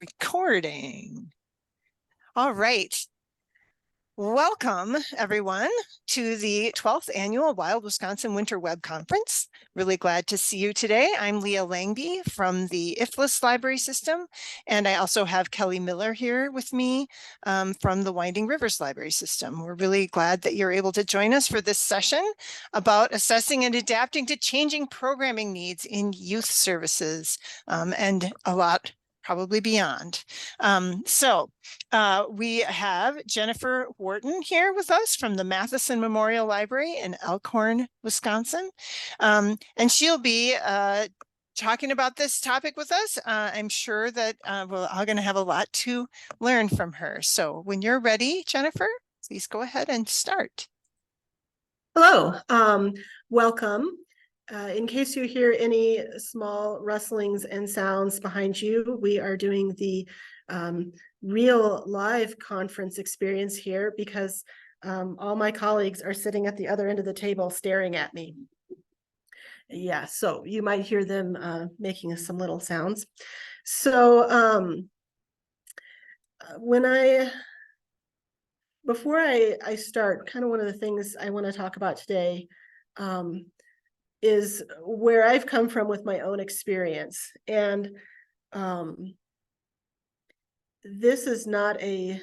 Recording. All right. Welcome, everyone, to the 12th Annual Wild Wisconsin Winter Web Conference. Really glad to see you today. I'm Leah Langby from the IFLS Library System, and I also have Kelly Miller here with me from the Winding Rivers Library System. We're really glad that you're able to join us for this session about assessing and adapting to changing programming needs in youth services, and a lot probably beyond. We have Jennifer Wharton here with us from the Matheson Memorial Library in Elkhorn, Wisconsin. And she'll be talking about this topic with us. I'm sure that we're all going to have a lot to learn from her. So when you're ready, Jennifer, please go ahead and start. Hello, welcome. In case you hear any small rustlings and sounds behind you, we are doing the real live conference experience here because all my colleagues are sitting at the other end of the table staring at me. Yeah, so you might hear them making some little sounds. So before I start, kind of one of the things I want to talk about today is where I've come from with my own experience. And this is not a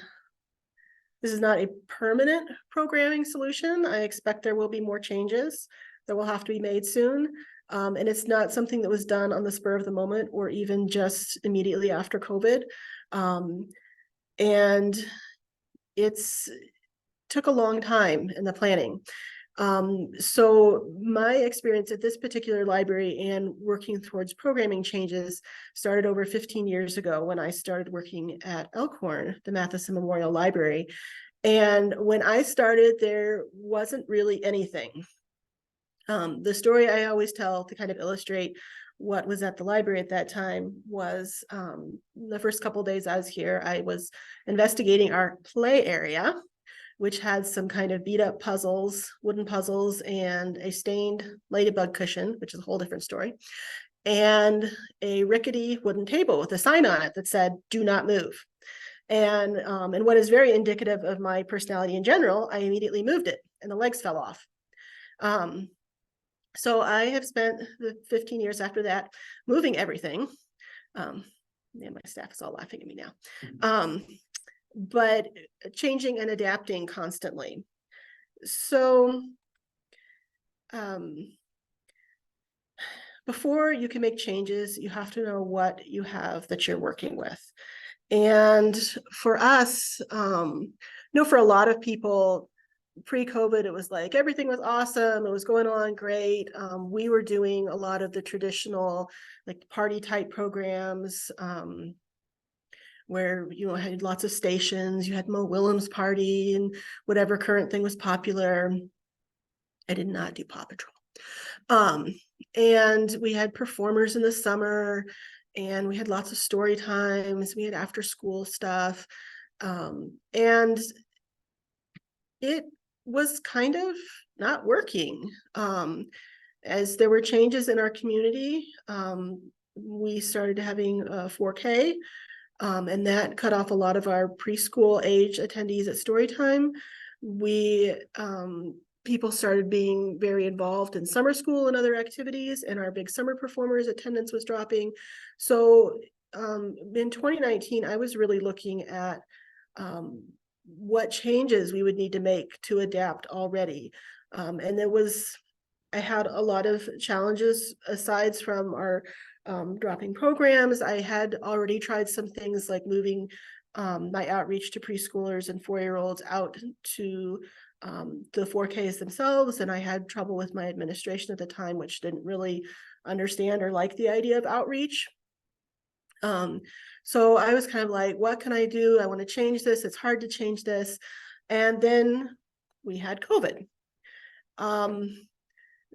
permanent programming solution. I expect there will be more changes that will have to be made soon. And it's not something that was done on the spur of the moment or even just immediately after COVID. And it's took a long time in the planning. So my experience at this particular library and working towards programming changes started over 15 years ago when I started working at Elkhorn, the Matheson Memorial Library. And when I started, there wasn't really anything. The story I always tell to kind of illustrate what was at the library at that time was the first couple of days I was here, I was investigating our play area, which had some kind of beat up puzzles, wooden puzzles, and a stained ladybug cushion, which is a whole different story, and a rickety wooden table with a sign on it that said, "Do not move." And what is very indicative of my personality in general, I immediately moved it and the legs fell off. So I have spent the 15 years after that moving everything. Yeah, my staff is all laughing at me now. But changing and adapting constantly. So before you can make changes, you have to know what you have that you're working with. And for us, for a lot of people, pre-COVID, it was like everything was awesome. It was going on great. We were doing a lot of the traditional like party type programs, where had lots of stations. You had Mo Willems party and whatever current thing was popular. I did not do Paw Patrol. And we had performers in the summer, and we had lots of story times. We had after school stuff. And it was kind of not working. As there were changes in our community, we started having 4K. And that cut off a lot of our preschool age attendees at Storytime. People started being very involved in summer school and other activities, and our big summer performers attendance was dropping. So in 2019, I was really looking at what changes we would need to make to adapt already. And I had a lot of challenges aside from our dropping programs. I had already tried some things like moving my outreach to preschoolers and 4-year-olds out to the 4Ks themselves, and I had trouble with my administration at the time, which didn't really understand or like the idea of outreach. So I was kind of like, what can I do? I want to change this. It's hard to change this. And then we had COVID.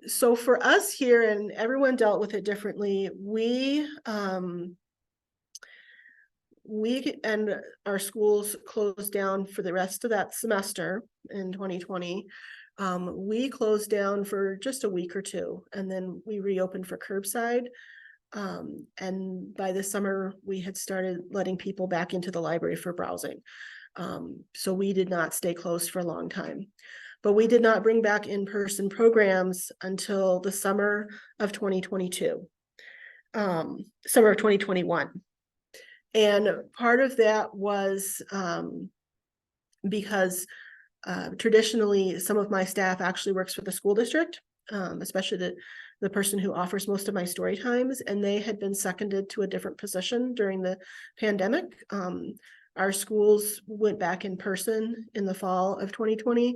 So for us here, and everyone dealt with it differently, we and our schools closed down for the rest of that semester in 2020. We closed down for just a week or two, and then we reopened for curbside. And by this summer, we had started letting people back into the library for browsing. So we did not stay closed for a long time. But we did not bring back in-person programs until the summer of 2022, summer of 2021. And part of that was because traditionally, some of my staff actually works for the school district, especially the person who offers most of my story times, and they had been seconded to a different position during the pandemic. Our schools went back in person in the fall of 2020.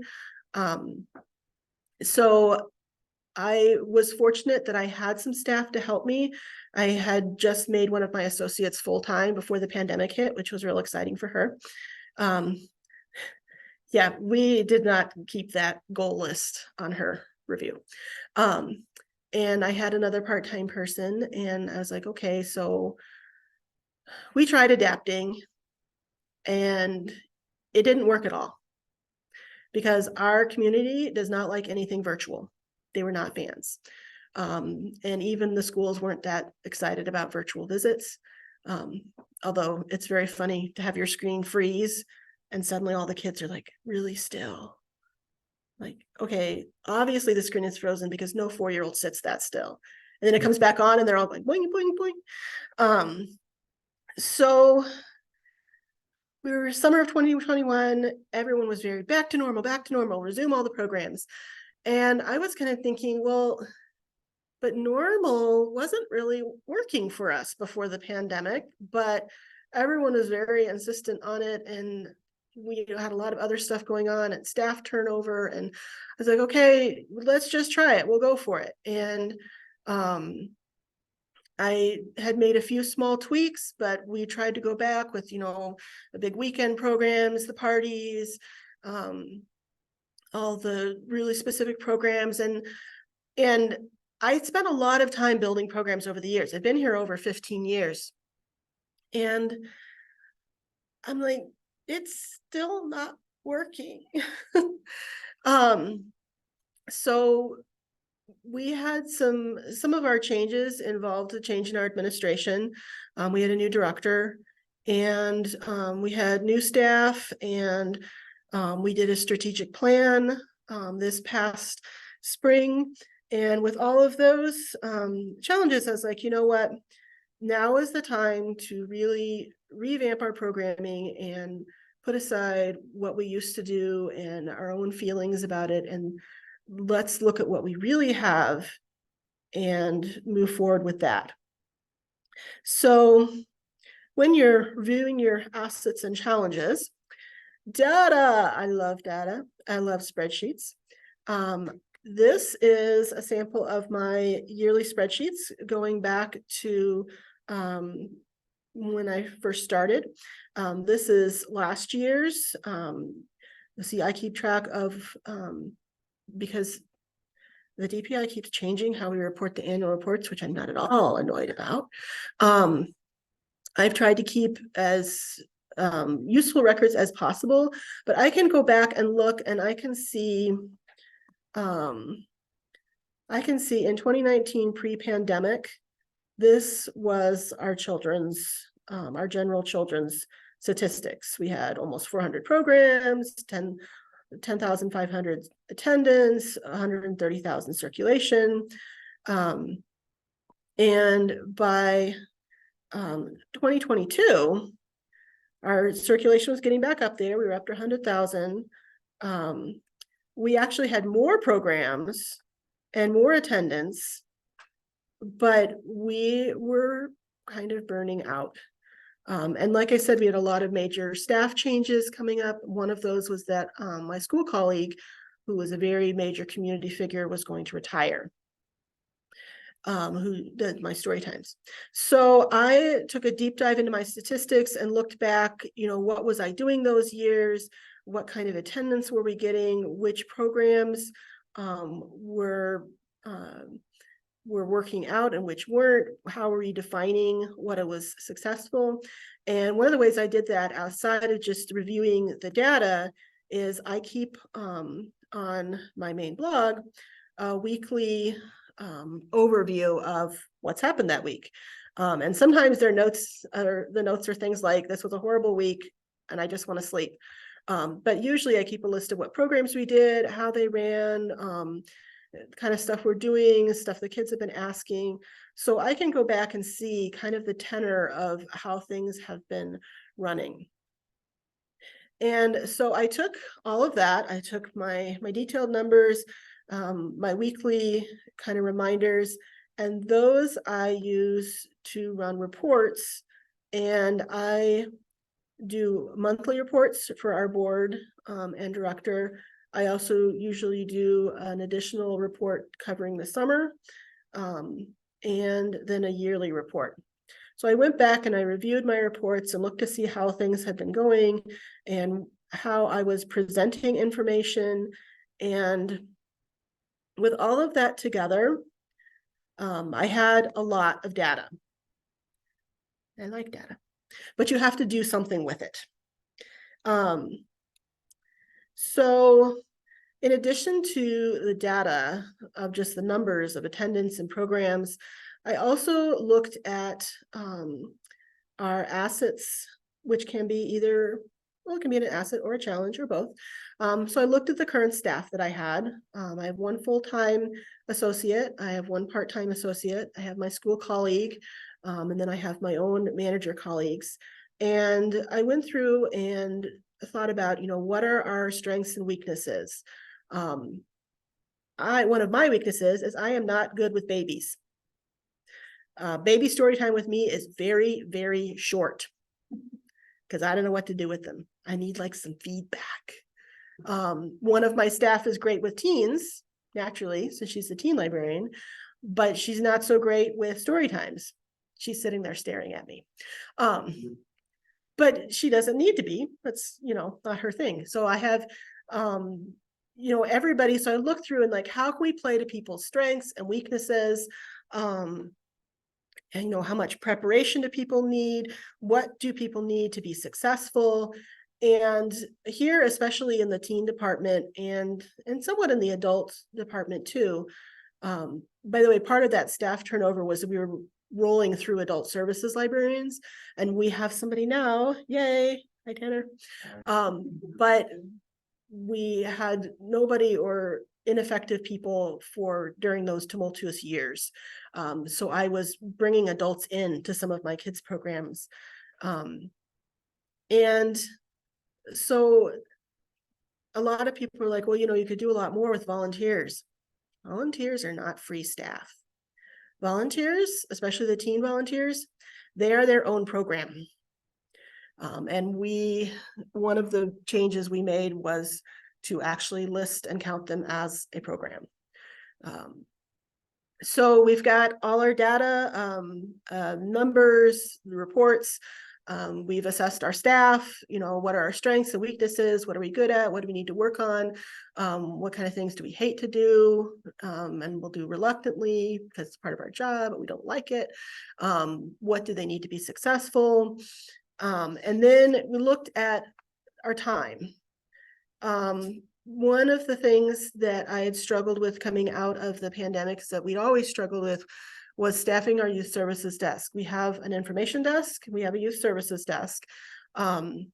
So I was fortunate that I had some staff to help me. I had just made one of my associates full-time before the pandemic hit, which was real exciting for her. Yeah, we did not keep that goal list on her review. And I had another part-time person, and I was like, okay, so we tried adapting and it didn't work at all because our community does not like anything virtual. They were not fans. And even the schools weren't that excited about virtual visits. Although it's very funny to have your screen freeze and suddenly all the kids are like really still. Like, okay, obviously the screen is frozen because no 4-year-old sits that still. And then it comes back on and they're all like, boing, boing, boing. So we were summer of 2021, everyone was very back to normal, resume all the programs. And I was kind of thinking, well, but normal wasn't really working for us before the pandemic, but everyone was very insistent on it. And we had a lot of other stuff going on and staff turnover. And I was like, okay, let's just try it. We'll go for it. And I had made a few small tweaks, but we tried to go back with, the big weekend programs, the parties, all the really specific programs. And I spent a lot of time building programs over the years. I've been here over 15 years. And I'm like, it's still not working. So we had some of our changes involved a change in our administration. We had a new director and we had new staff, and we did a strategic plan this past spring. And with all of those challenges, I was like, you know what? Now is the time to really revamp our programming and put aside what we used to do and our own feelings about it. And let's look at what we really have and move forward with that. So when you're reviewing your assets and challenges, data, I love data. I love spreadsheets. This is a sample of my yearly spreadsheets going back to when I first started. This is last year's. You see, I keep track of, because the DPI keeps changing how we report the annual reports, which I'm not at all annoyed about. I've tried to keep as useful records as possible, but I can go back and look and I can see in 2019 pre-pandemic, this was our children's, our general children's statistics. We had almost 400 programs, 10,500 attendance, 130,000 circulation. And by 2022, our circulation was getting back up there. We were up to 100,000. We actually had more programs and more attendance, but we were kind of burning out. And like I said, we had a lot of major staff changes coming up. One of those was that my school colleague, who was a very major community figure, was going to retire, who did my story times. So I took a deep dive into my statistics and looked back, what was I doing those years? What kind of attendance were we getting? Which programs were working out and which weren't? How were we defining what it was successful? And one of the ways I did that outside of just reviewing the data is I keep on my main blog a weekly overview of what's happened that week. And sometimes the notes are things like, this was a horrible week and I just want to sleep. But usually I keep a list of what programs we did, how they ran, kind of stuff we're doing, stuff the kids have been asking. So I can go back and see kind of the tenor of how things have been running. And so I took all of that. I took my detailed numbers, my weekly kind of reminders, and those I use to run reports. And I do monthly reports for our board and director. I also usually do an additional report covering the summer, and then a yearly report. So I went back and I reviewed my reports and looked to see how things had been going and how I was presenting information. And with all of that together, I had a lot of data. I like data, but you have to do something with it. So in addition to the data of just the numbers of attendance and programs, I also looked at our assets, which can be either, well, it can be an asset or a challenge or both. So I looked at the current staff that I had. I have one full-time associate. I have one part-time associate. I have my school colleague, and then I have my own manager colleagues. And I went through and thought about, what are our strengths and weaknesses? One of my weaknesses is I am not good with babies. Baby story time with me is very, very short because I don't know what to do with them. I need like some feedback. One of my staff is great with teens, naturally, so she's the teen librarian, but she's not so great with story times. She's sitting there staring at me. But she doesn't need to be. That's, not her thing. So I have, everybody. So I look through and like, how can we play to people's strengths and weaknesses? And how much preparation do people need? What do people need to be successful? And here, especially in the teen department and somewhat in the adult department too. By the way, part of that staff turnover was we were rolling through adult services librarians, and we have somebody now. Yay! Hi, Tanner. But we had nobody or ineffective people during those tumultuous years. So I was bringing adults in to some of my kids' programs. And so a lot of people are like, well, you could do a lot more with volunteers. Volunteers are not free staff. Volunteers, especially the teen volunteers, they are their own program. And one of the changes we made was to actually list and count them as a program. So we've got all our data, numbers, reports. We've assessed our staff, what are our strengths and weaknesses? What are we good at? What do we need to work on? What kind of things do we hate to do? And we'll do reluctantly because it's part of our job, but we don't like it. What do they need to be successful? And then we looked at our time. One of the things that I had struggled with coming out of the pandemic that we'd always struggled with was staffing our youth services desk. We have an information desk, we have a youth services desk, and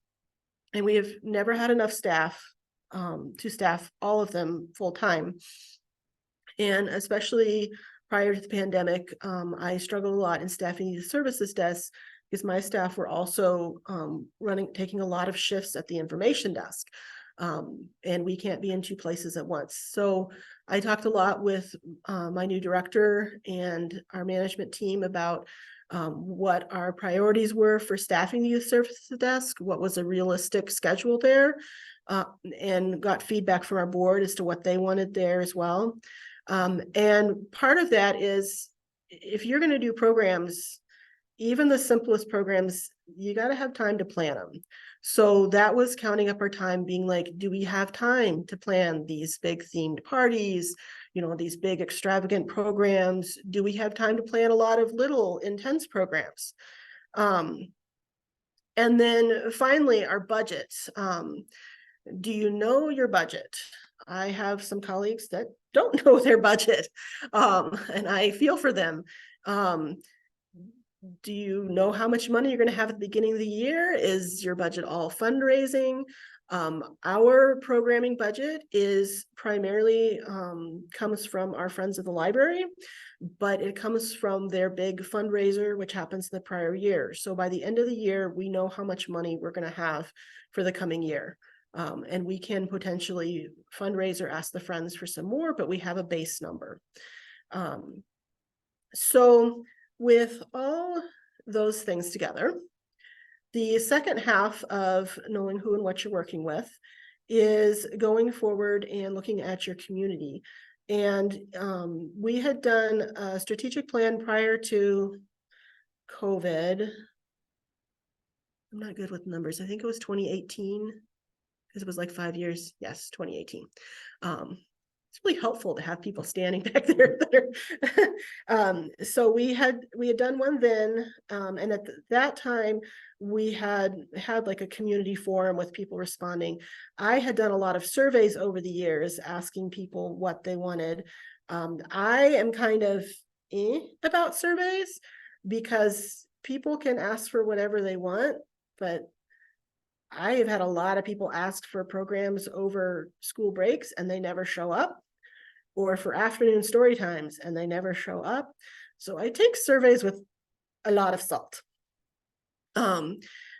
we have never had enough staff to staff all of them full time. And especially prior to the pandemic, I struggled a lot in staffing youth services desks because my staff were also taking a lot of shifts at the information desk. And we can't be in two places at once. So I talked a lot with my new director and our management team about what our priorities were for staffing the youth services desk, what was a realistic schedule there, and got feedback from our board as to what they wanted there as well. And part of that is if you're going to do programs, even the simplest programs, you got to have time to plan them. So that was counting up our time, being like, do we have time to plan these big themed parties, these big extravagant programs? Do we have time to plan a lot of little intense programs? And then finally, our budgets. Do you know your budget? I have some colleagues that don't know their budget. And I feel for them. Do you know how much money you're going to have at the beginning of the year? Is your budget all fundraising? Our programming budget is primarily comes from our friends of the library, but it comes from their big fundraiser, which happens the prior year. So by the end of the year, we know how much money we're going to have for the coming year. And we can potentially fundraise or ask the friends for some more, but we have a base number. So with all those things together, the second half of knowing who and what you're working with is going forward and looking at your community. And we had done a strategic plan prior to COVID. I'm not good with numbers. I think it was 2018, because it was like 5 years. Yes, 2018. It's really helpful to have people standing back there. So we had done one then, and at that time we had like a community forum with people responding. I had done a lot of surveys over the years asking people what they wanted. I am kind of about surveys because people can ask for whatever they want, but I have had a lot of people ask for programs over school breaks and they never show up, or for afternoon story times and they never show up. So I take surveys with a lot of salt.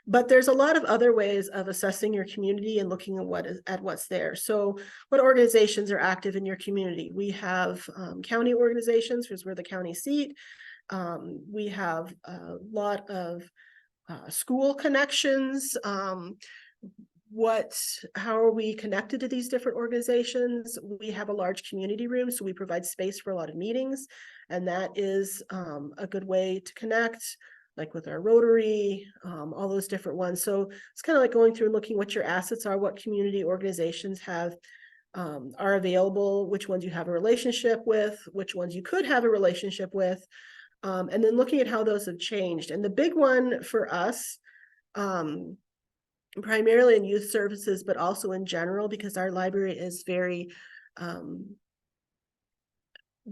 But there's a lot of other ways of assessing your community and looking at what's there. So what organizations are active in your community? We have county organizations, because we're the county seat. We have a lot of school connections. How are we connected to these different organizations? We have a large community room, so we provide space for a lot of meetings, and that is a good way to connect, like with our Rotary, all those different ones. So it's kind of like going through and looking what your assets are, what community organizations are available, which ones you have a relationship with, which ones you could have a relationship with, and then looking at how those have changed. And the big one for us, primarily in youth services, but also in general, because our library is very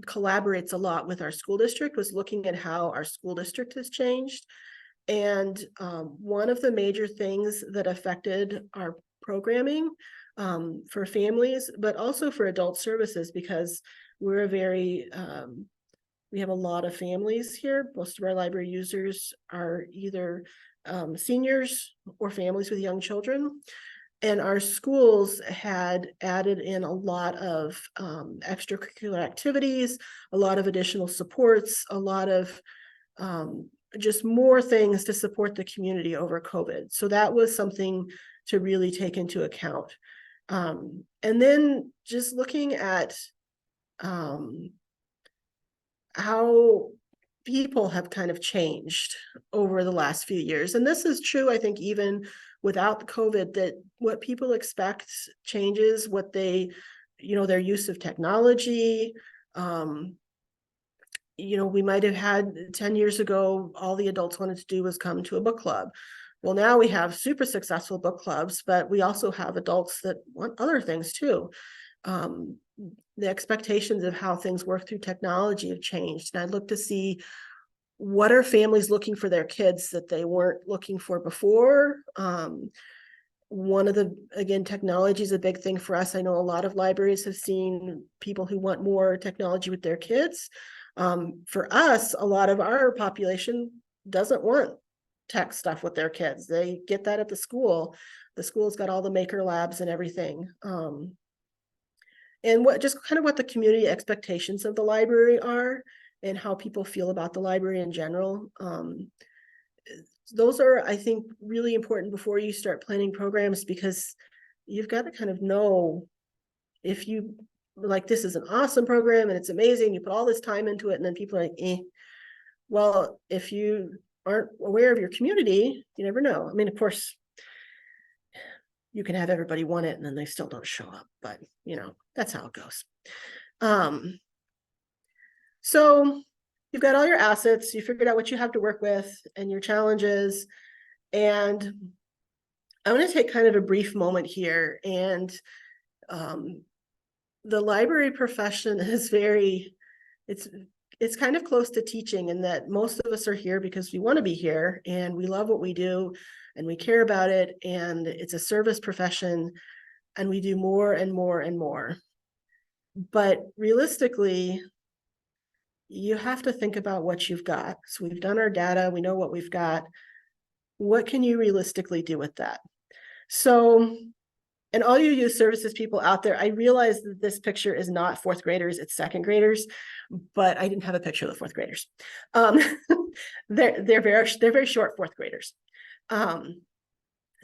collaborates a lot with our school district, was looking at how our school district has changed. And one of the major things that affected our programming for families, but also for adult services, because we're a very we have a lot of families here. Most of our library users are either seniors or families with young children. And our schools had added in a lot of extracurricular activities, a lot of additional supports, a lot of just more things to support the community over COVID. So that was something to really take into account. And then just looking at how people have kind of changed over the last few years. And this is true, I think, even without the COVID, that what people expect changes, what they, their use of technology. We might have had 10 years ago, all the adults wanted to do was come to a book club. Well, now we have super successful book clubs, but we also have adults that want other things too. The expectations of how things work through technology have changed. And I look to see, what are families looking for their kids that they weren't looking for before? One of technology is a big thing for us. I know a lot of libraries have seen people who want more technology with their kids. For us, a lot of our population doesn't want tech stuff with their kids. They get that at the school. The school's got all the maker labs and everything. And what the community expectations of the library are, and how people feel about the library in general. Those are, I think, really important before you start planning programs, because you've got to kind of know if you like, this is an awesome program and it's amazing, you put all this time into it, and then people are like, eh. Well, if you aren't aware of your community, you never know. I mean, of course, you can have everybody want it and then they still don't show up, but that's how it goes. So you've got all your assets, you figured out what you have to work with and your challenges. And I'm going to take kind of a brief moment here and the library profession is it's kind of close to teaching, in that most of us are here because we want to be here and we love what we do and we care about it, and it's a service profession, and we do more and more and more. But realistically, you have to think about what you've got. So we've done our data, we know what we've got. What can you realistically do with that? So, and all you youth services people out there, I realize that this picture is not fourth graders, it's second graders, but I didn't have a picture of the fourth graders. They're very short fourth graders.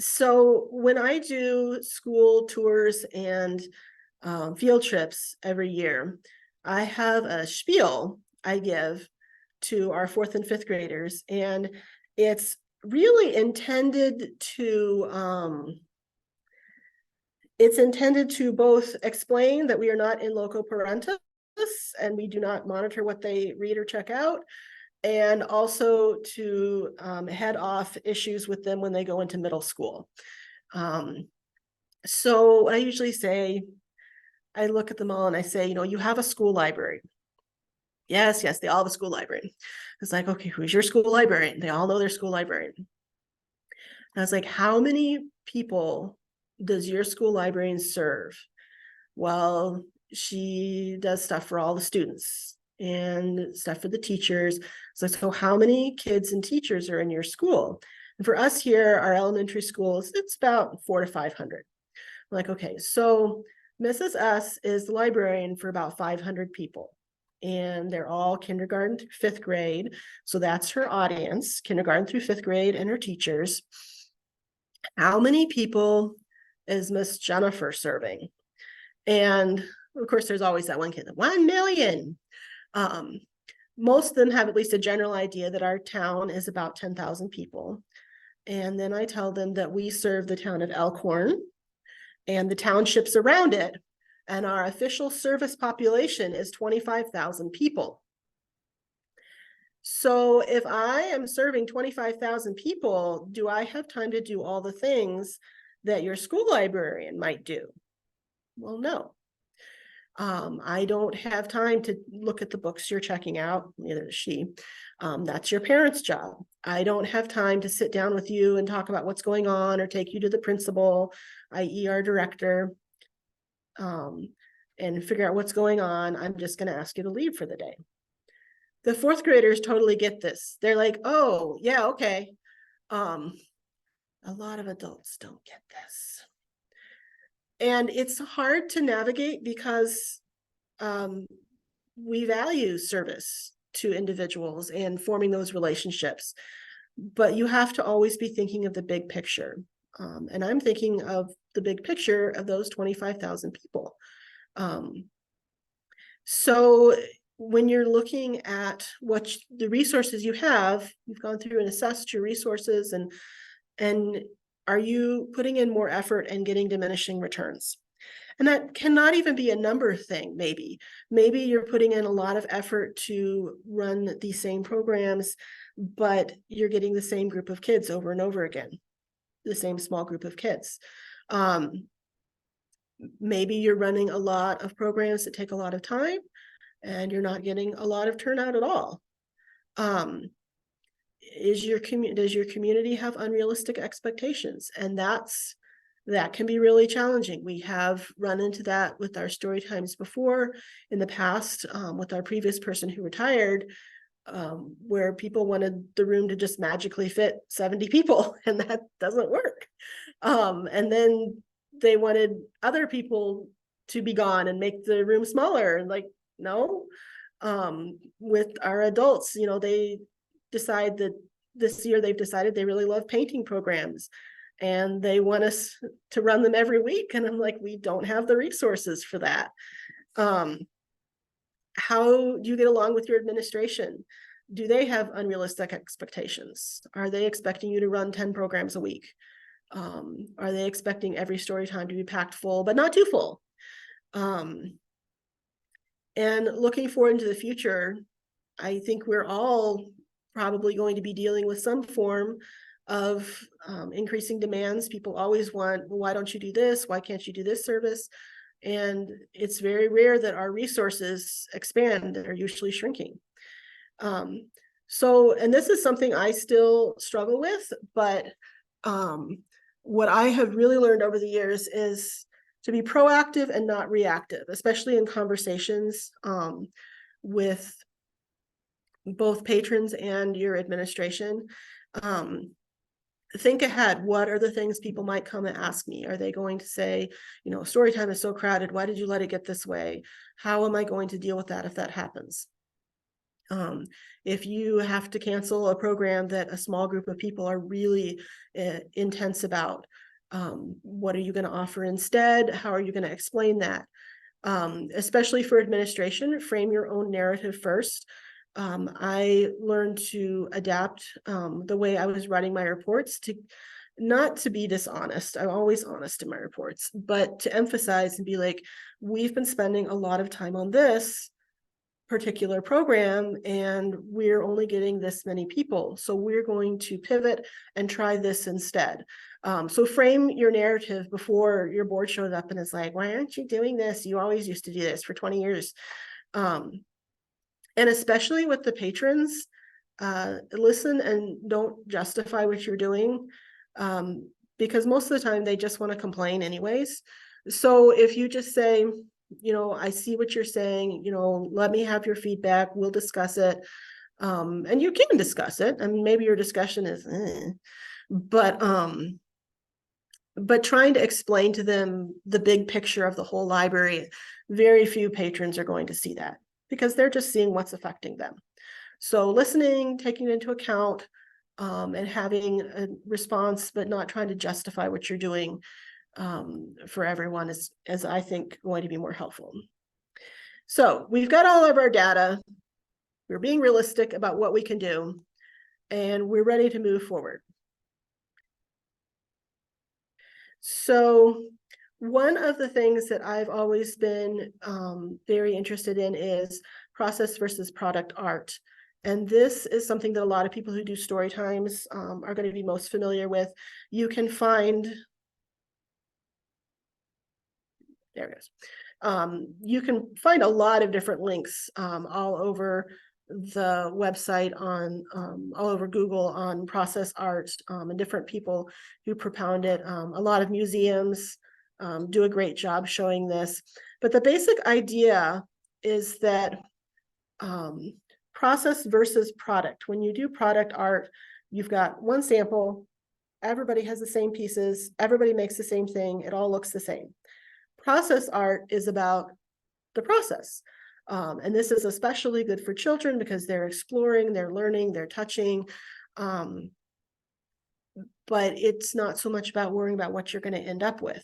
So when I do school tours and field trips every year, I have a spiel I give to our fourth and fifth graders, and it's really intended to both explain that we are not in loco parentis and we do not monitor what they read or check out, and also to head off issues with them when they go into middle school. So I usually say, I look at them all and I say, you have a school library. Yes, they all have a school librarian. It's like, okay, who's your school librarian? They all know their school librarian. And I was like, how many people does your school librarian serve? Well, she does stuff for all the students and stuff for the teachers. So how many kids and teachers are in your school? And for us here, our elementary schools, it's about 400 to 500. I'm like, okay, so Mrs. S is the librarian for about 500 people. And they're all kindergarten through fifth grade. So that's her audience, kindergarten through fifth grade, and her teachers. How many people is Miss Jennifer serving? And of course, there's always that one kid, 1 million. Most of them have at least a general idea that our town is about 10,000 people. And then I tell them that we serve the town of Elkhorn and the townships around it. And our official service population is 25,000 people. So if I am serving 25,000 people, do I have time to do all the things that your school librarian might do? Well, no. I don't have time to look at the books you're checking out, neither does she. That's your parents' job. I don't have time to sit down with you and talk about what's going on or take you to the principal, i.e. our director, and figure out what's going on. I'm just going to ask you to leave for the day. The fourth graders totally get this. They're like, oh, yeah, okay. A lot of adults don't get this. And it's hard to navigate because we value service to individuals and forming those relationships. But you have to always be thinking of the big picture. And I'm thinking of the big picture of those 25,000 people. So when you're looking at what the resources you have, you've gone through and assessed your resources, and are you putting in more effort and getting diminishing returns? And that cannot even be a number thing, maybe. Maybe you're putting in a lot of effort to run these same programs, but you're getting the same group of kids over and over again, the same small group of kids. Maybe you're running a lot of programs that take a lot of time and you're not getting a lot of turnout at all. Does your community have unrealistic expectations? And that can be really challenging. We have run into that with our story times before in the past, with our previous person who retired, where people wanted the room to just magically fit 70 people, and that doesn't work. And then they wanted other people to be gone and make the room smaller, and like, no. With our adults, they decide that this year they've decided they really love painting programs and they want us to run them every week. And I'm like, we don't have the resources for that. How do you get along with your administration? Do they have unrealistic expectations? Are they expecting you to run 10 programs a week? Are they expecting every story time to be packed full, but not too full? And looking forward into the future, I think we're all probably going to be dealing with some form of increasing demands. People always want, well, why don't you do this? Why can't you do this service? And it's very rare that our resources expand. They're usually shrinking. And this is something I still struggle with, but what I have really learned over the years is to be proactive and not reactive, especially in conversations with both patrons and your administration. Think ahead. What are the things people might come and ask me? Are they going to say, you know, story time is so crowded, why did you let it get this way? How am I going to deal with that if that happens? If you have to cancel a program that a small group of people are really intense about, what are you going to offer instead? How are you going to explain that? Especially for administration, frame your own narrative first. I learned to adapt the way I was writing my reports to not to be dishonest. I'm always honest in my reports, but to emphasize and be like, we've been spending a lot of time on this particular program and we're only getting this many people. So we're going to pivot and try this instead. So frame your narrative before your board shows up and is like, why aren't you doing this? You always used to do this for 20 years. And especially with the patrons, listen and don't justify what you're doing, because most of the time they just want to complain anyways. So if you just say, you know, I see what you're saying, you know, let me have your feedback, we'll discuss it. And you can discuss it. I mean, maybe your discussion is, but trying to explain to them the big picture of the whole library, very few patrons are going to see that because they're just seeing what's affecting them. So listening, taking it into account, and having a response, but not trying to justify what you're doing for everyone is I think going to be more helpful. So we've got all of our data. We're being realistic about what we can do, and we're ready to move forward. So one of the things that I've always been very interested in is process versus product art. And this is something that a lot of people who do story times are going to be most familiar with. You can find, there it is. You can find a lot of different links all over the website, on all over Google, on process art, and different people who propound it. A lot of museums do a great job showing this. But the basic idea is that process versus product. When you do product art, you've got one sample, everybody has the same pieces, everybody makes the same thing, it all looks the same. Process art is about the process. And this is especially good for children because they're exploring, they're learning, they're touching. But it's not so much about worrying about what you're going to end up with.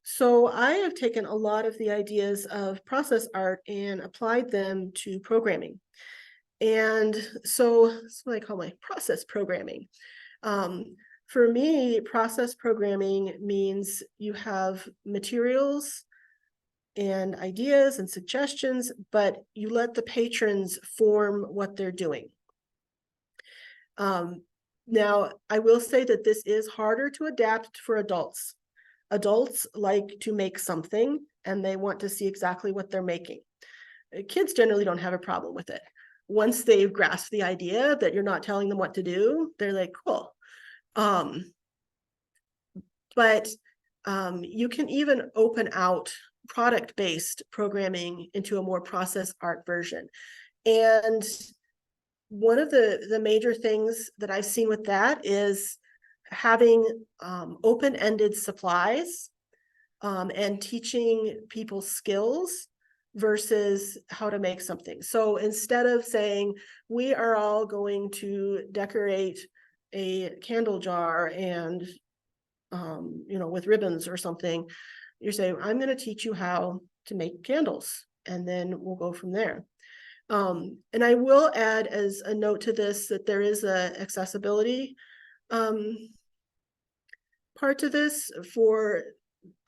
So I have taken a lot of the ideas of process art and applied them to programming. And so that's what I call my process programming. For me, process programming means you have materials and ideas and suggestions, but you let the patrons form what they're doing. Now, I will say that this is harder to adapt for adults. Adults like to make something and they want to see exactly what they're making. Kids generally don't have a problem with it. Once they've grasped the idea that you're not telling them what to do, they're like, cool. But you can even open out product-based programming into a more process art version. And one of the major things that I've seen with that is having open-ended supplies and teaching people skills versus how to make something. So instead of saying, we are all going to decorate a candle jar and you know, with ribbons or something, you're saying, I'm going to teach you how to make candles, and then we'll go from there. And I will add as a note to this that there is a accessibility part to this. For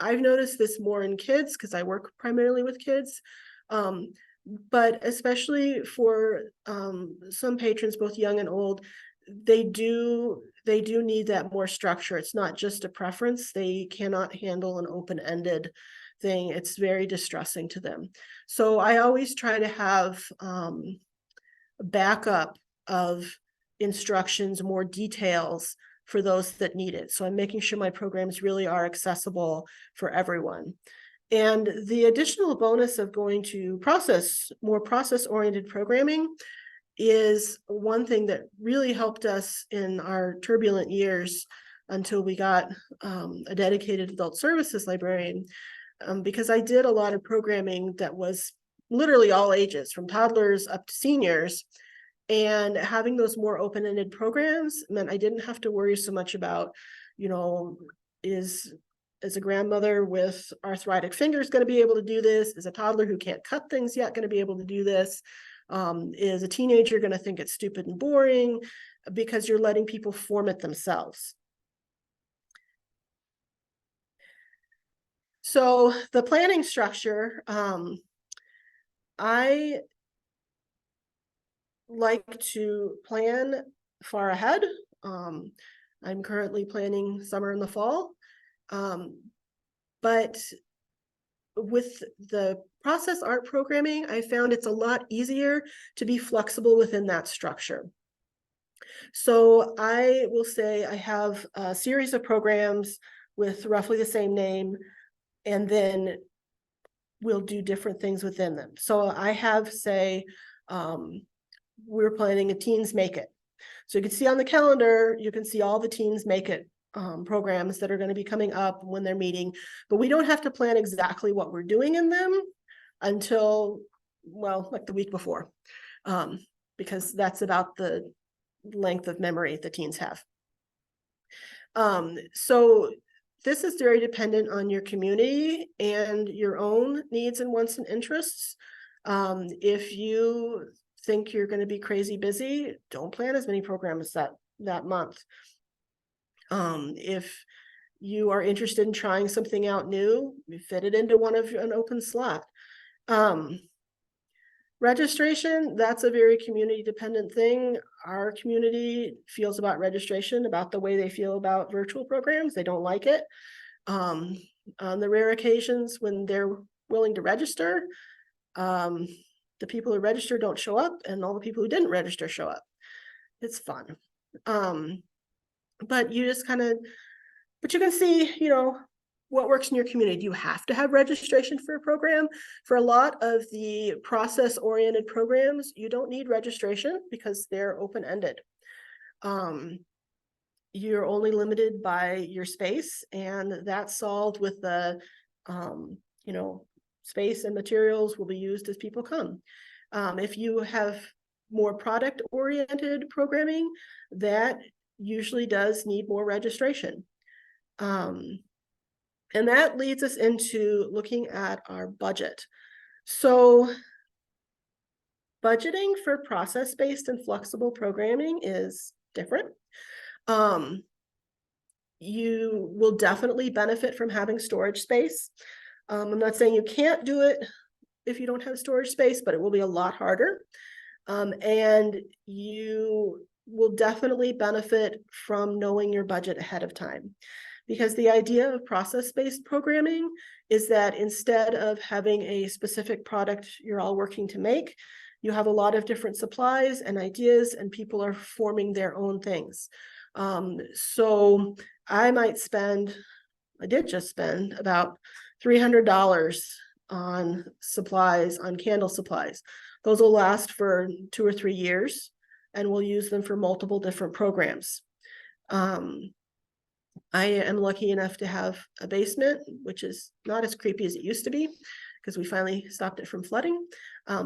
I've noticed this more in kids because I work primarily with kids, but especially for some patrons, both young and old, they do need that more structure. It's not just a preference. They cannot handle an open-ended thing, it's very distressing to them. So I always try to have a backup of instructions, more details for those that need it. So I'm making sure my programs really are accessible for everyone. And the additional bonus of going to more process-oriented programming is one thing that really helped us in our turbulent years until we got a dedicated adult services librarian, because I did a lot of programming that was literally all ages, from toddlers up to seniors. And having those more open-ended programs meant I didn't have to worry so much about, is a grandmother with arthritic fingers going to be able to do this? Is a toddler who can't cut things yet going to be able to do this? Is a teenager going to think it's stupid and boring? Because you're letting people form it themselves. So the planning structure, I like to plan far ahead. I'm currently planning summer and the fall. But with the process art programming, I found it's a lot easier to be flexible within that structure. So I will say I have a series of programs with roughly the same name, and then we'll do different things within them. So I have, say, we're planning a Teens Make It. So you can see on the calendar, you can see all the Teens Make It programs that are going to be coming up when they're meeting, but we don't have to plan exactly what we're doing in them until, well, like the week before, because that's about the length of memory the teens have. So this is very dependent on your community and your own needs and wants and interests. If you think you're going to be crazy busy, don't plan as many programs that month. If you are interested in trying something out new, you fit it into an open slot. Registration, that's a very community dependent thing. Our community feels about registration about the way they feel about virtual programs. They don't like it. On the rare occasions when they're willing to register, the people who register don't show up, and all the people who didn't register show up. It's fun. But you just but you can see, what works in your community. Do you have to have registration for a program? For a lot of the process-oriented programs, you don't need registration because they're open-ended. You're only limited by your space, and that's solved with the, space and materials will be used as people come. If you have more product-oriented programming, that usually does need more registration. And that leads us into looking at our budget. So budgeting for process-based and flexible programming is different. You will definitely benefit from having storage space. I'm not saying you can't do it if you don't have storage space, but it will be a lot harder. And you will definitely benefit from knowing your budget ahead of time. Because the idea of process-based programming is that instead of having a specific product you're all working to make, you have a lot of different supplies and ideas, and people are forming their own things. So I did just spend about $300 on supplies, on candle supplies. Those will last for 2 or 3 years, and we'll use them for multiple different programs. I am lucky enough to have a basement, which is not as creepy as it used to be because we finally stopped it from flooding.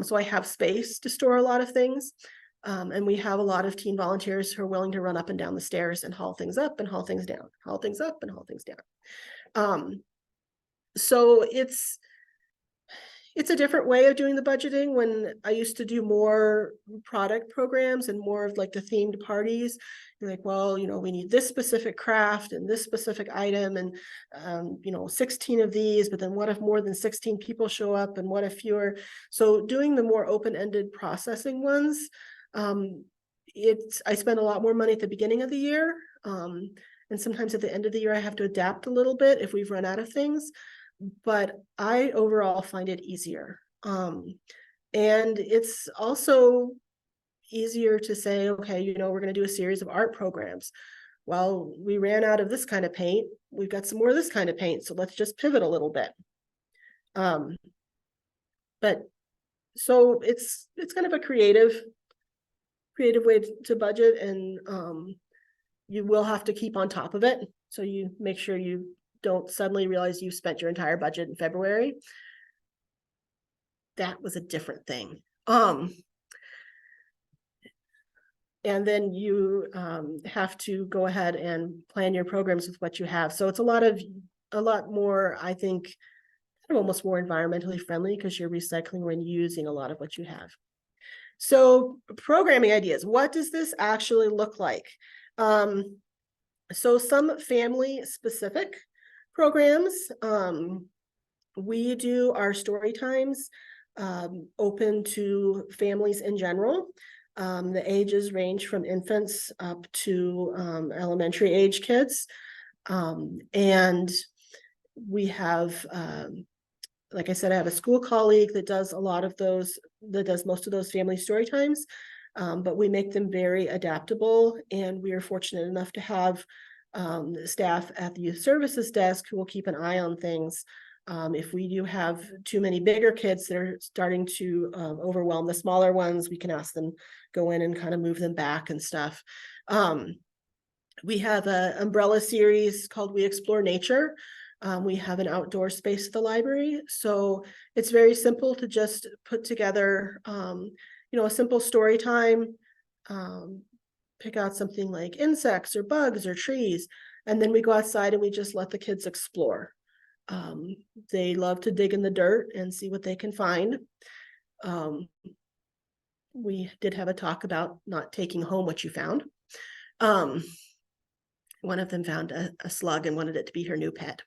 So I have space to store a lot of things. And we have a lot of teen volunteers who are willing to run up and down the stairs and haul things up and haul things down, haul things up and haul things down. So it's a different way of doing the budgeting. When I used to do more product programs and more of like the themed parties, you're like, well, we need this specific craft and this specific item and, 16 of these, but then what if more than 16 people show up, and what if fewer? So doing the more open-ended processing ones, I spend a lot more money at the beginning of the year. And sometimes at the end of the year, I have to adapt a little bit if we've run out of things. but I overall find it easier. And it's also easier to say, okay, we're going to do a series of art programs. Well, we ran out of this kind of paint. We've got some more of this kind of paint. So let's just pivot a little bit. But so it's kind of a creative way to budget, and you will have to keep on top of it. So you make sure you don't suddenly realize you spent your entire budget in February. That was a different thing. And then you have to go ahead and plan your programs with what you have. So it's a lot more, I think, kind of almost more environmentally friendly, because you're recycling when using a lot of what you have. So programming ideas, what does this actually look like? So some family specific programs, we do our story times open to families in general. The ages range from infants up to elementary age kids. And we have, like I said, I have a school colleague that does most of those family story times, but we make them very adaptable. And we are fortunate enough to have staff at the youth services desk who will keep an eye on things. If we do have too many bigger kids that are starting to overwhelm the smaller ones, we can ask them go in and kind of move them back and stuff. We have an umbrella series called We Explore Nature. We have an outdoor space at the library. So it's very simple to just put together, a simple story time, pick out something like insects or bugs or trees, and then we go outside and we just let the kids explore. They love to dig in the dirt and see what they can find. We did have a talk about not taking home what you found. One of them found a slug and wanted it to be her new pet.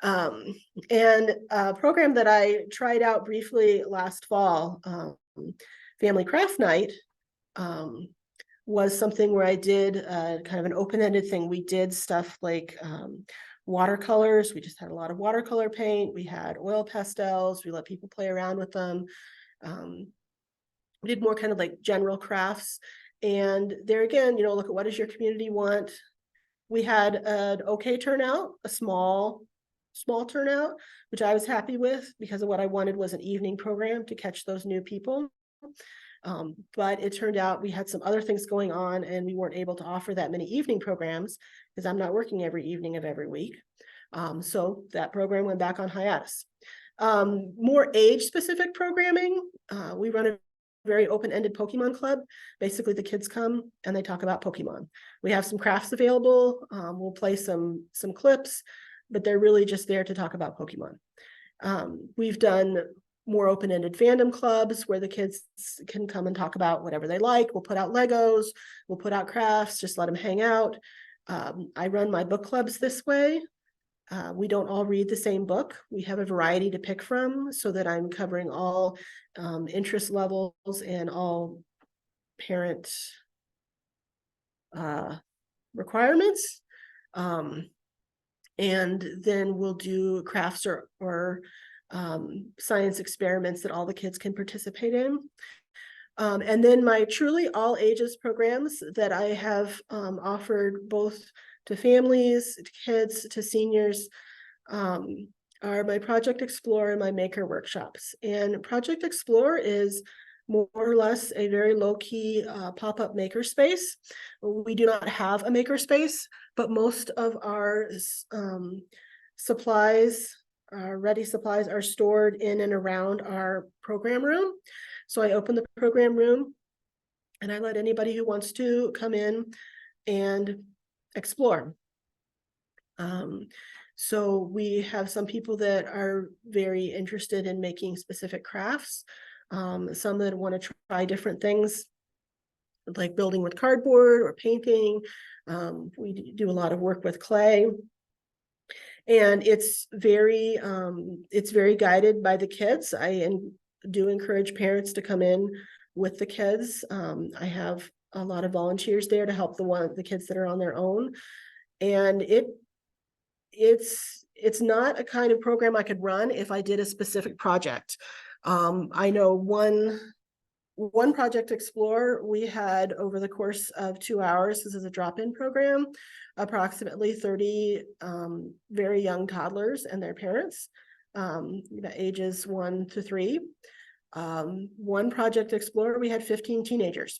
And a program that I tried out briefly last fall, Family Craft Night, was something where I did kind of an open-ended thing. We did stuff like watercolors. We just had a lot of watercolor paint. We had oil pastels. We let people play around with them. We did more kind of like general crafts. And there again, look at what does your community want? We had an okay turnout, a small turnout, which I was happy with, because of what I wanted was an evening program to catch those new people. But it turned out we had some other things going on, and we weren't able to offer that many evening programs because I'm not working every evening of every week. So that program went back on hiatus. More age-specific programming. We run a very open-ended Pokemon club. Basically, the kids come and they talk about Pokemon. We have some crafts available. We'll play some clips, but they're really just there to talk about Pokemon. We've done more open-ended fandom clubs where the kids can come and talk about whatever they like. We'll put out Legos, we'll put out crafts, just let them hang out. I run my book clubs this way. We don't all read the same book. We have a variety to pick from so that I'm covering all interest levels and all parent requirements. And then we'll do crafts or science experiments that all the kids can participate in. And then my truly all ages programs that I have offered both to families, to kids, to seniors, are my Project Explore and my Maker workshops. And Project Explore is more or less a very low-key pop-up maker space. We do not have a maker space, but most of our supplies, our ready supplies, are stored in and around our program room. So I open the program room and I let anybody who wants to come in and explore. So we have some people that are very interested in making specific crafts, some that want to try different things like building with cardboard or painting. We do a lot of work with clay. And it's very guided by the kids. I do encourage parents to come in with the kids. I have a lot of volunteers there to help the kids that are on their own. And it's it's not a kind of program I could run if I did a specific project. I know one Project Explore, we had over the course of 2 hours, this is a drop-in program, approximately 30 very young toddlers and their parents, ages 1 to 3. One Project Explore, we had 15 teenagers.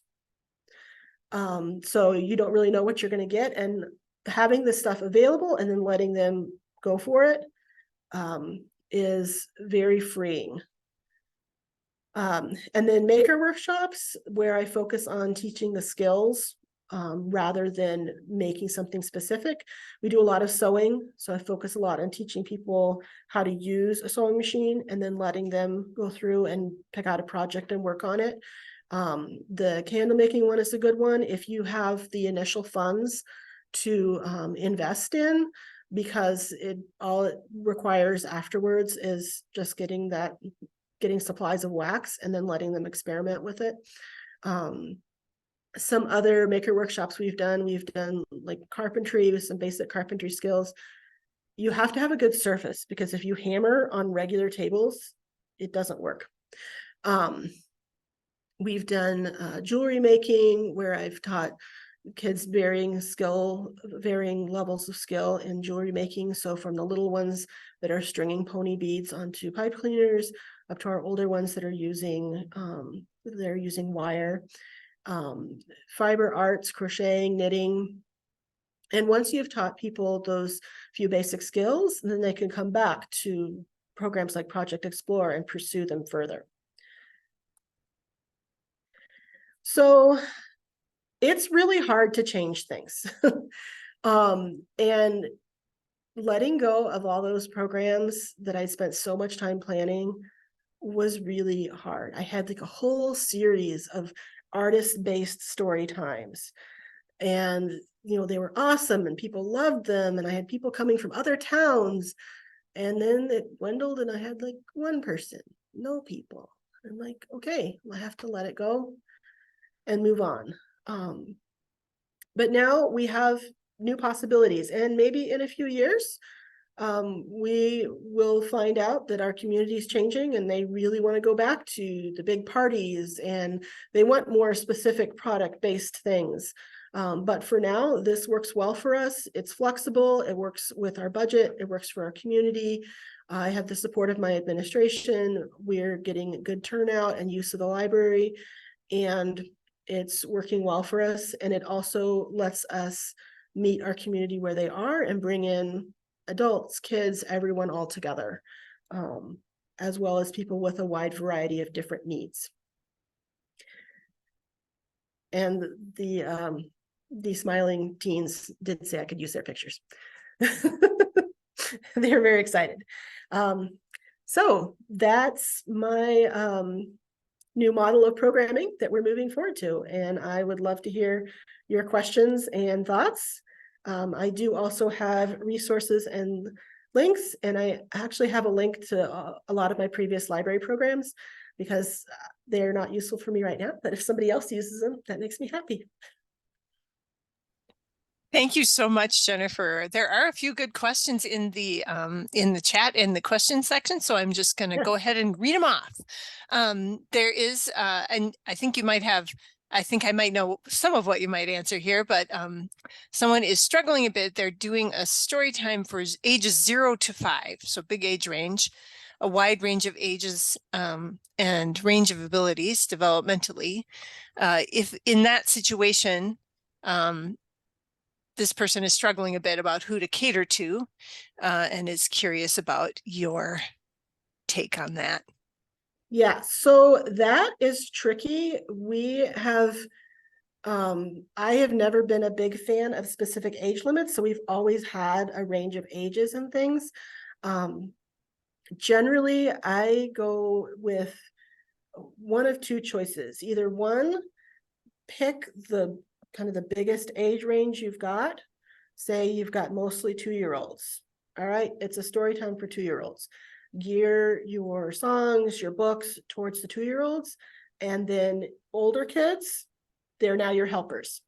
So you don't really know what you're going to get, and having this stuff available and then letting them go for it is very freeing. And then maker workshops, where I focus on teaching the skills rather than making something specific. We do a lot of sewing, so I focus a lot on teaching people how to use a sewing machine and then letting them go through and pick out a project and work on it. The candle making one is a good one if you have the initial funds to invest in, because all it requires afterwards is just getting supplies of wax and then letting them experiment with it. Some other maker workshops we've done like carpentry with some basic carpentry skills. You have to have a good surface, because if you hammer on regular tables, it doesn't work. We've done jewelry making, where I've taught kids varying levels of skill in jewelry making. So from the little ones that are stringing pony beads onto pipe cleaners, up to our older ones that are using wire, fiber arts, crocheting, knitting. And once you've taught people those few basic skills, then they can come back to programs like Project Explore and pursue them further. So it's really hard to change things. And letting go of all those programs that I spent so much time planning was really hard. I had like a whole series of artist-based story times, and they were awesome and people loved them, and I had people coming from other towns, and then it dwindled and I had like one person, no people. I'm like, okay, I have to let it go and move on. But now we have new possibilities, and maybe in a few years we will find out that our community is changing and they really want to go back to the big parties and they want more specific product-based things. But for now, this works well for us. It's flexible, it works with our budget, it works for our community. I have the support of my administration. We're getting good turnout and use of the library, and it's working well for us. And it also lets us meet our community where they are and bring in adults, kids, everyone all together, as well as people with a wide variety of different needs. And the smiling teens did say I could use their pictures. They're very excited. So that's my new model of programming that we're moving forward to, and I would love to hear your questions and thoughts. I do also have resources and links, and I actually have a link to a lot of my previous library programs, because they're not useful for me right now, but if somebody else uses them, that makes me happy. Thank you so much, Jennifer. There are a few good questions in the chat in the question section, so I'm just going to go ahead and read them off. There is, and I think you might have, I think I might know some of what you might answer here, but someone is struggling a bit. They're doing a story time for ages 0 to 5, so big age range, a wide range of ages and range of abilities developmentally. If in that situation, this person is struggling a bit about who to cater to and is curious about your take on that. Yeah, so that is tricky. We have, I have never been a big fan of specific age limits, so we've always had a range of ages and things. Generally, I go with one of two choices. Either one, pick the kind of the biggest age range you've got. Say you've got mostly 2-year-olds. All right, it's a story time for 2-year-olds. Gear your songs, your books towards the 2-year-olds, and then older kids, they're now your helpers.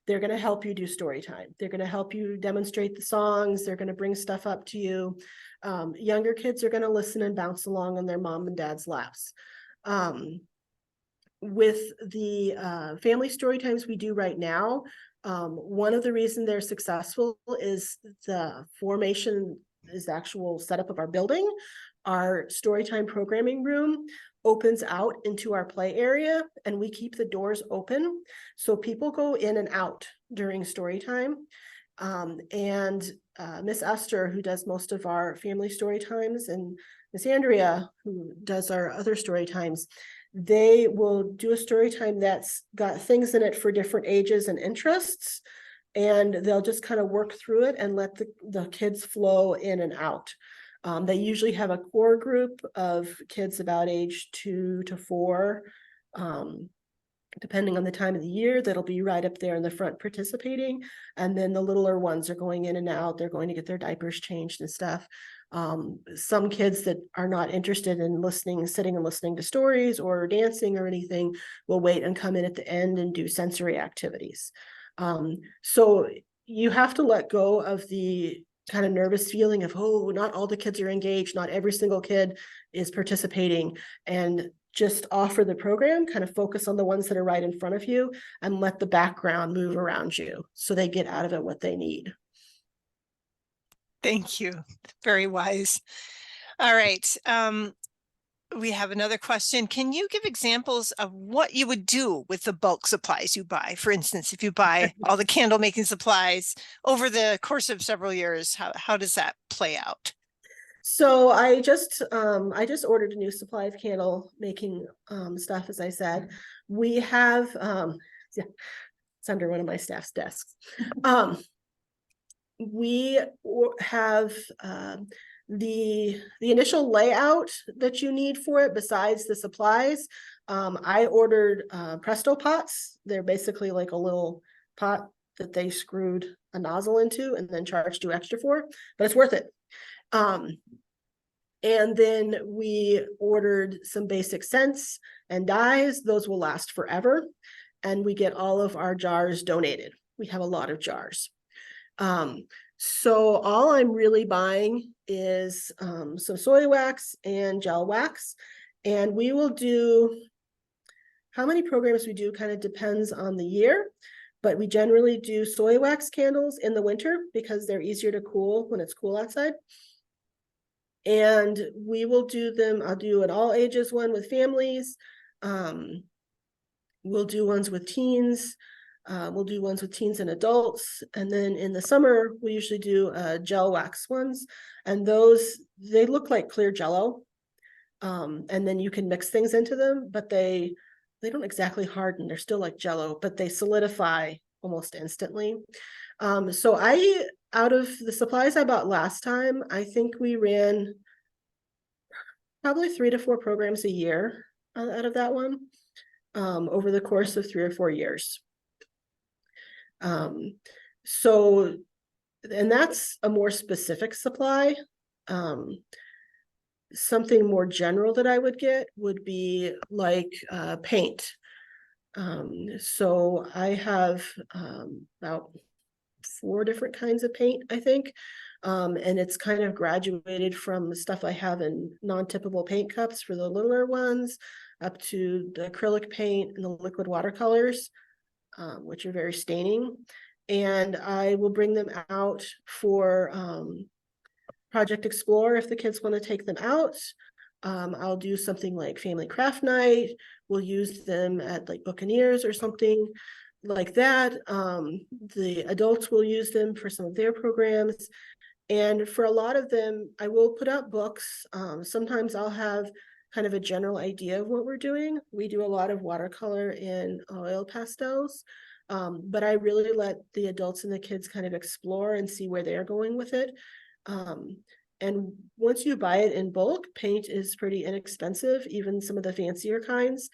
they're going to help you do story time. They're going to help you demonstrate the songs. They're going to bring stuff up to you. Younger kids are going to listen and bounce along on their mom and dad's laps. With the family story times we do right now, one of the reasons they're successful is the formation is the actual setup of our building. Our storytime programming room opens out into our play area, and we keep the doors open so people go in and out during story time. Miss Esther, who does most of our family story times, and Miss Andrea, who does our other story times, they will do a story time that's got things in it for different ages and interests, and they'll just kind of work through it and let the kids flow in and out. They usually have a core group of kids about age 2 to 4, depending on the time of the year, that'll be right up there in the front participating. And then the littler ones are going in and out. They're going to get their diapers changed and stuff. Some kids that are not interested in sitting and listening to stories or dancing or anything will wait and come in at the end and do sensory activities. So you have to let go of the kind of nervous feeling of, oh, not all the kids are engaged, not every single kid is participating, and just offer the program, kind of focus on the ones that are right in front of you and let the background move around you so they get out of it what they need. Thank you. Very wise. All right. We have another question. Can you give examples of what you would do with the bulk supplies you buy? For instance, if you buy all the candle making supplies over the course of several years, how does that play out? So I just ordered a new supply of candle making stuff, as I said. We have yeah, it's under one of my staff's desks. We have the initial layout that you need for it besides the supplies. I ordered Presto pots. They're basically like a little pot that they screwed a nozzle into and then charged you extra for, but it's worth it. And then we ordered some basic scents and dyes. Those will last forever. And we get all of our jars donated. We have a lot of jars. So all I'm really buying is some soy wax and gel wax. And we will do, how many programs we do kind of depends on the year, but we generally do soy wax candles in the winter because they're easier to cool when it's cool outside. And we will do them, I'll do an all ages one with families. We'll do ones with teens. We'll do ones with teens and adults. And then in the summer, we usually do gel wax ones. And those, they look like clear Jell-O. And then you can mix things into them, but they don't exactly harden. They're still like Jell-O, but they solidify almost instantly. So out of the supplies I bought last time, I think we ran probably 3 to 4 programs a year out of that one, over the course of 3 or 4 years. So, and that's a more specific supply. Something more general that I would get would be like paint. So I have about 4 different kinds of paint, I think. And it's kind of graduated from the stuff I have in non-tippable paint cups for the littler ones up to the acrylic paint and the liquid watercolors, which are very staining. And I will bring them out for Project Explore if the kids want to take them out. I'll do something like Family Craft Night. We'll use them at like Buccaneers or something like that. The adults will use them for some of their programs. And for a lot of them, I will put out books. Sometimes I'll have kind of a general idea of what we're doing. We do a lot of watercolor and oil pastels, but I really let the adults and the kids kind of explore and see where they're going with it. And once you buy it in bulk, paint is pretty inexpensive, even some of the fancier kinds.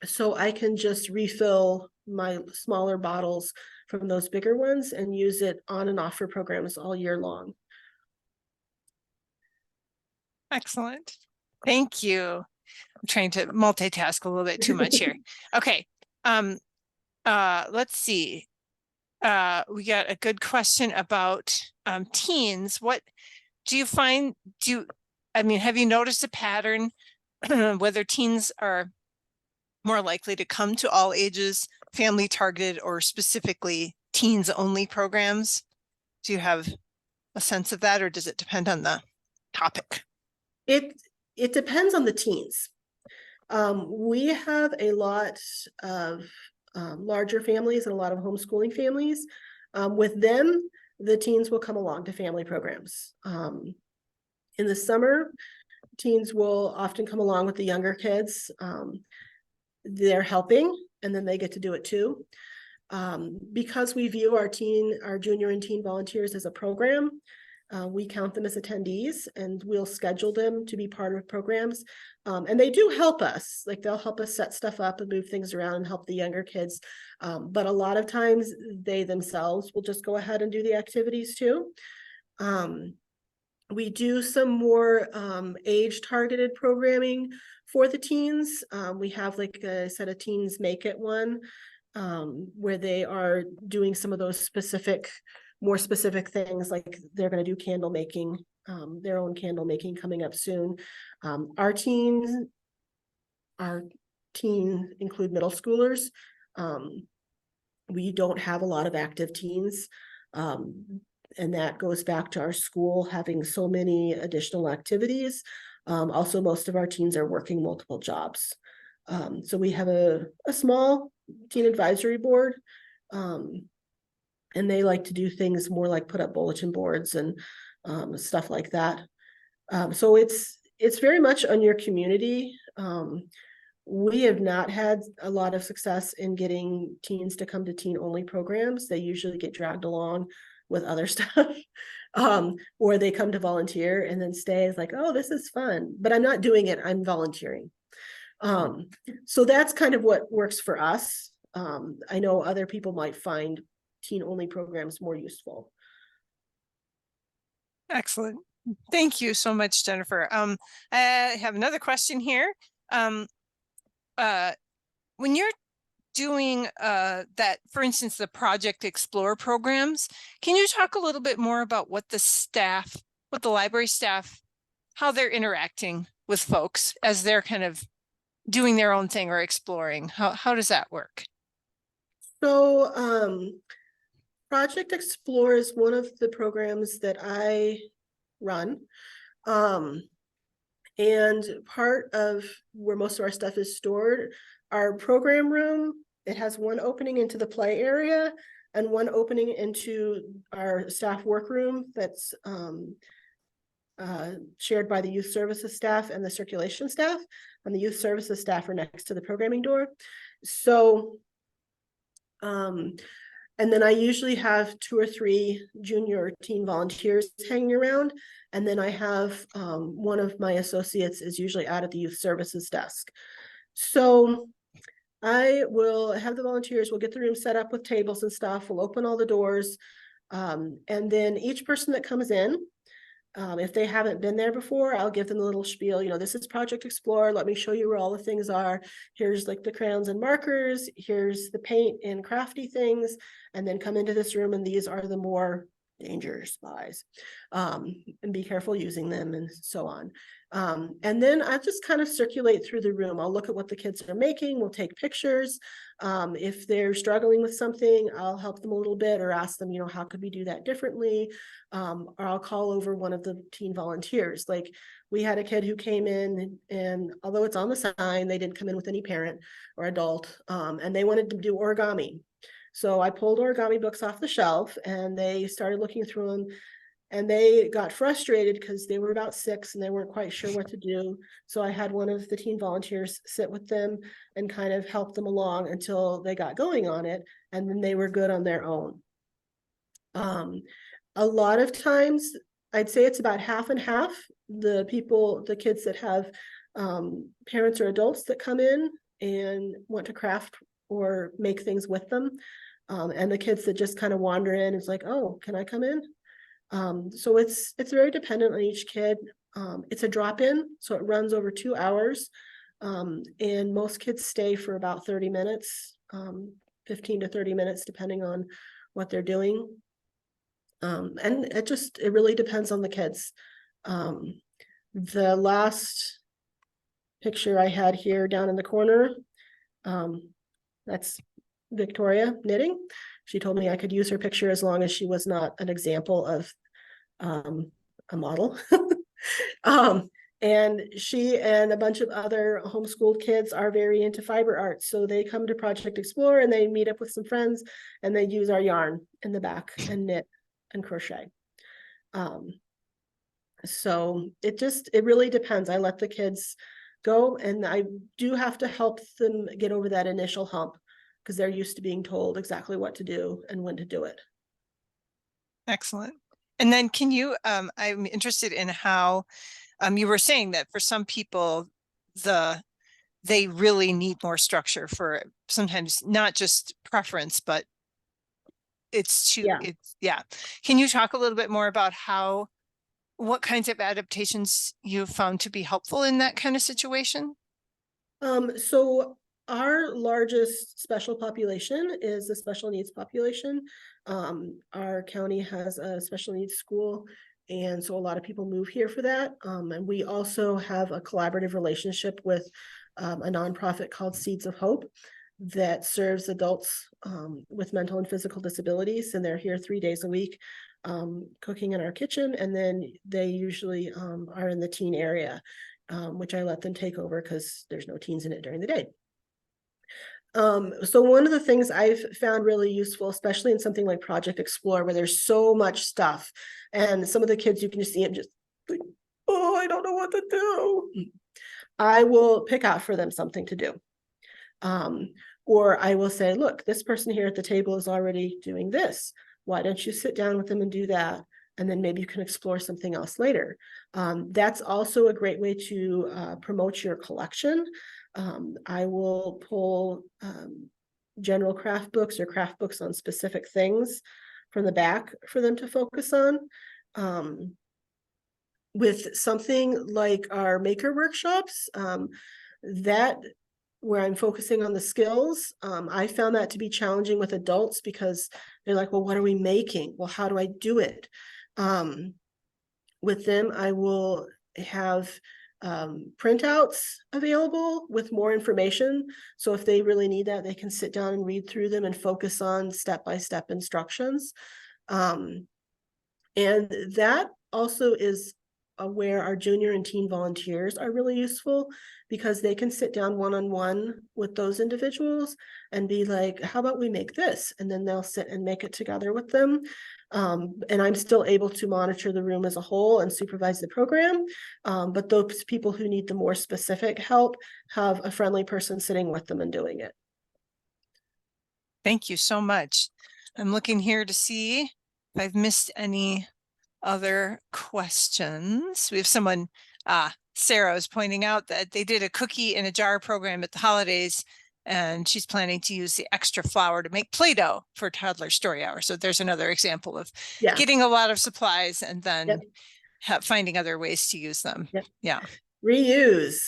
So I can just refill my smaller bottles from those bigger ones and use it on and off for programs all year long. Excellent. Thank you. I'm trying to multitask a little bit too much here. Okay. let's see. We got a good question about teens. What do you find? Have you noticed a pattern whether teens are more likely to come to all ages, family targeted, or specifically teens only programs? Do you have a sense of that, or does it depend on the topic? It depends on the teens. We have a lot of larger families and a lot of homeschooling families. With them, the teens will come along to family programs. In the summer, teens will often come along with the younger kids. They're helping, and then they get to do it too. Because we view our junior and teen volunteers as a program, we count them as attendees, and we'll schedule them to be part of programs. And they do help us, like they'll help us set stuff up and move things around and help the younger kids. But a lot of times they themselves will just go ahead and do the activities too. We do some more age targeted programming for the teens. We have, like I said, a Teens Make It one, where they are doing some of those more specific things, like they're going to do candle making, their own candle making coming up soon. Our teens include middle schoolers. We don't have a lot of active teens. And that goes back to our school having so many additional activities. Also, most of our teens are working multiple jobs. So we have a small teen advisory board, and they like to do things more like put up bulletin boards and stuff like that. So it's very much on your community. We have not had a lot of success in getting teens to come to teen only programs. They usually get dragged along with other stuff, or they come to volunteer and then stay. It's like, oh, this is fun, but I'm not doing it, I'm volunteering. So that's kind of what works for us. I know other people might find teen only programs more useful. Excellent. Thank you so much, Jennifer. I have another question here. When you're doing that, for instance, the Project Explore programs, can you talk a little bit more about what the library staff, how they're interacting with folks as they're kind of doing their own thing or exploring? How does that work? So Project Explore is one of the programs that I run. And part of where most of our stuff is stored, our program room, it has one opening into the play area and one opening into our staff workroom that's shared by the youth services staff and the circulation staff. And the youth services staff are next to the programming door. So, and then I usually have 2 or 3 junior or teen volunteers hanging around. And then I have one of my associates is usually out at the youth services desk. So I will have the volunteers, we'll get the room set up with tables and stuff. We'll open all the doors. And then each person that comes in, if they haven't been there before, I'll give them a little spiel. You know, this is Project Explore. Let me show you where all the things are. Here's like the crayons and markers. Here's the paint and crafty things. And then come into this room, and these are the more dangerous supplies. And be careful using them and so on. And then I just kind of circulate through the room. I'll look at what the kids are making. We'll take pictures. If they're struggling with something, I'll help them a little bit or ask them, you know, how could we do that differently? Or I'll call over one of the teen volunteers. Like we had a kid who came in, and although it's on the sign, they didn't come in with any parent or adult, and they wanted to do origami. So I pulled origami books off the shelf, and they started looking through them, and they got frustrated because they were about 6 and they weren't quite sure what to do. So I had one of the teen volunteers sit with them and kind of help them along until they got going on it, and then they were good on their own. A lot of times, I'd say it's about half and half. The kids that have parents or adults that come in and want to craft or make things with them. And the kids that just kind of wander in, it's like, oh, can I come in? So it's very dependent on each kid. It's a drop-in, so it runs over 2 hours. And most kids stay for about 30 minutes. 15 to 30 minutes, depending on what they're doing. And it really depends on the kids. The last picture I had here down in the corner, that's Victoria knitting. She told me I could use her picture as long as she was not an example of a model. And she and a bunch of other homeschooled kids are very into fiber arts. So they come to Project Explore and they meet up with some friends and they use our yarn in the back and knit and crochet. So it really depends. I let the kids go, and I do have to help them get over that initial hump because they're used to being told exactly what to do and when to do it. Excellent. And then can you, I'm interested in how, you were saying that for some people, they really need more structure for sometimes not just preference, but yeah. Can you talk a little bit more about what kinds of adaptations you've found to be helpful in that kind of situation? So our largest special population is the special needs population. Our county has a special needs school, and so a lot of people move here for that. And we also have a collaborative relationship with a nonprofit called Seeds of Hope that serves adults with mental and physical disabilities, and they're here 3 days a week cooking in our kitchen, and then they usually are in the teen area, which I let them take over because there's no teens in it during the day. So one of the things I've found really useful, especially in something like Project Explore, where there's so much stuff, and some of the kids, you can just see them just like, oh, I don't know what to do. I will pick out for them something to do. Or I will say, look, this person here at the table is already doing this. Why don't you sit down with them and do that? And then maybe you can explore something else later. That's also a great way to promote your collection. I will pull general craft books or craft books on specific things from the back for them to focus on. With something like our maker workshops, where I'm focusing on the skills, I found that to be challenging with adults because they're like, well, what are we making? Well, how do I do it? With them, I will have printouts available with more information. So if they really need that, they can sit down and read through them and focus on step-by-step instructions. And that also is where our junior and teen volunteers are really useful, because they can sit down one-on-one with those individuals and be like, how about we make this? And then they'll sit and make it together with them. And I'm still able to monitor the room as a whole and supervise the program. But those people who need the more specific help have a friendly person sitting with them and doing it. Thank you so much. I'm looking here to see if I've missed any other questions. We have someone, Sarah is pointing out that they did a cookie in a jar program at the holidays, and she's planning to use the extra flour to make Play-Doh for toddler story hour. So there's another example of getting a lot of supplies and then finding other ways to use them. Yeah. Reuse,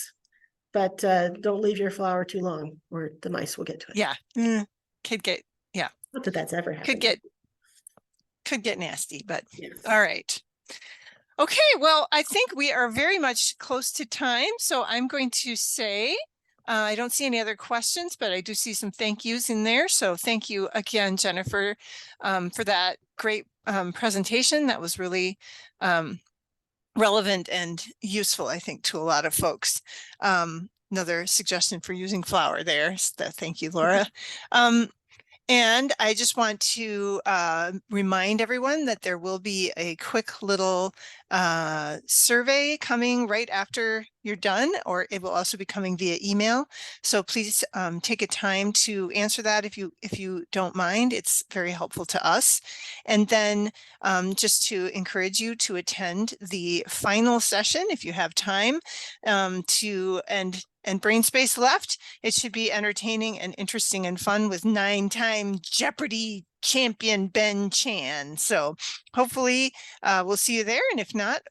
but don't leave your flour too long or the mice will get to it. Yeah. Could get, Not that that's ever happened. Could get nasty, but yes. All right. Okay, well, I think we are very much close to time. So I'm going to say, I don't see any other questions, but I do see some thank yous in there. So thank you again, Jennifer, for that great presentation. That was really relevant and useful, I think, to a lot of folks. Another suggestion for using flour there. So thank you, Laura. And I just want to remind everyone that there will be a quick little survey coming right after you're done, or it will also be coming via email. So please take a time to answer that if you don't mind. It's very helpful to us. And then just to encourage you to attend the final session if you have time and brain space left. It should be entertaining and interesting and fun with 9-time Jeopardy champion Ben Chan. So hopefully we'll see you there. And if not,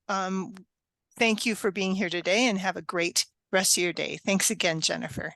thank you for being here today and have a great rest of your day. Thanks again, Jennifer.